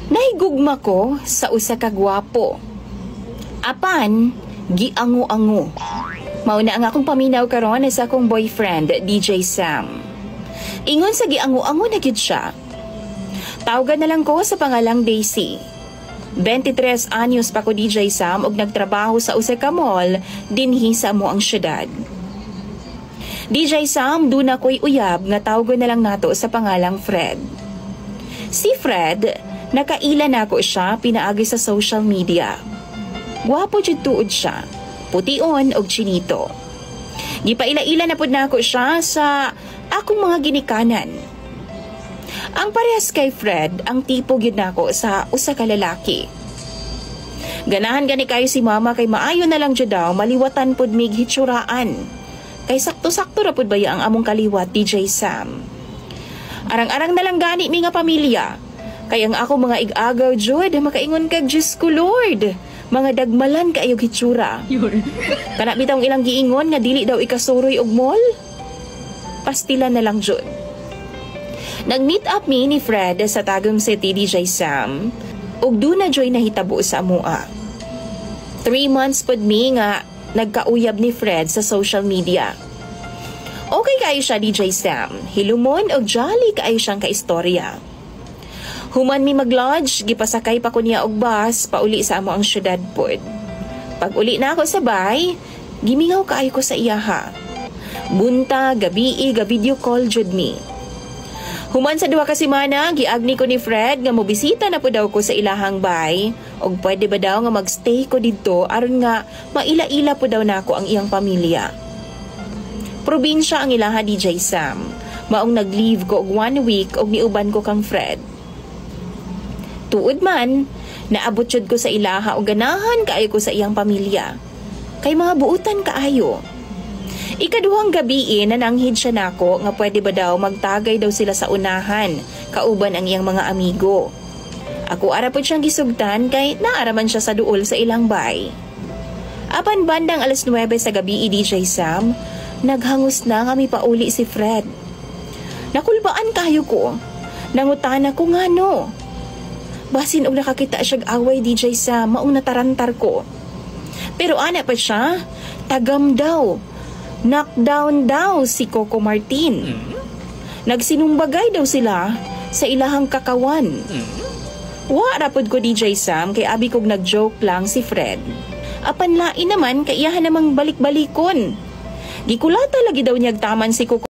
Nahigugma ko sa usa ka gwapo. Apan, giango-ango. Mauna ang akong paminaw karon sa akong boyfriend, DJ Sam. Ingon sa giango-ango na gyud siya. Tawagan na lang ko sa pangalang Daisy. 23 anyos pa ko DJ Sam ug nagtrabaho sa usa ka mall dinhi sa amoang syudad. DJ Sam, duna ko'y uyab nga tawagan na lang nato sa pangalang Fred. Si Fred, nakaila na ako siya pinaagi sa social media. Gwapo jud tuod siya, pution og chinito. Gipaila-ila na pud nako siya sa akong mga ginikanan. Ang parehas kay Fred, ang tipo gyud nako sa usa ka lalaki. Ganahan gani kayo si mama kay maayo na lang jud daw maliwatan pud mig hitsuraan. Kay sakto-sakto ra pud baya ang among kaliwat DJ Sam. Arang-arang na lang gani mi nga pamilya. Kay ang ako mga ig-agaw jud makaingon kag Diyos ko Lord. Mga dagmalan kaayog hitsura. Kana bitang ilang giingon nga dili daw ikasuroy og mall. Pastila na lang jud. Nag-meet up mi ni Fred sa Tagum City DJ Sam ug duna joy nahitabo sa amoa. 3 months pod mi nga nagkauyab ni Fred sa social media. Okay kayo siya DJ Sam, hilumon og jolly kayo siyang kaistorya. Human mi mag-lodge, gipasakay pa ko niya og bus pauli sa amo ang syudad pod. Pag uli na ako sa bay, gimingaw kaayo ko sa iyaha. Bunta, gabi, ga-video call jud mi. Human sa 2 ka semana, giagni ko ni Fred nga mobisita na po daw ko sa ilahang bay og pwede ba daw nga magstay ko didto aron nga maila-ila po daw nako ang iyang pamilya. Probinsya ang ilaha DJ Sam. Maong nag-leave ko og 1 week og niuban ko kang Fred. Tuod man, naabot jud ko sa ilaha o ganahan kaayo ko sa iyang pamilya. Kay mga buutan kaayo. Ikaduhang gabi nananghid siya nako nga pwede ba daw magtagay daw sila sa unahan, kauban ang iyang mga amigo. Ako ara pod siyang gisugtan kay naaraman siya sa duol sa ilang bay. Apan bandang 9:00 sa gabi DJ Sam, naghangos na nga mi pauli si Fred. Nakulbaan kayo ko. Nangutana ko ngano. Basin og nakakita siyag away DJ Sam, maong natarantar ko. Pero ana pa siya, tagam daw. Knockdown daw si Coco Martin. Nagsinumbagay daw sila sa ilahang kakawan. Wa rapod ko DJ Sam kay abi kog nag-joke lang si Fred. Apan lain naman kay iyahan namang balik-balikon. Gikulata lagi daw niyag taman si Coco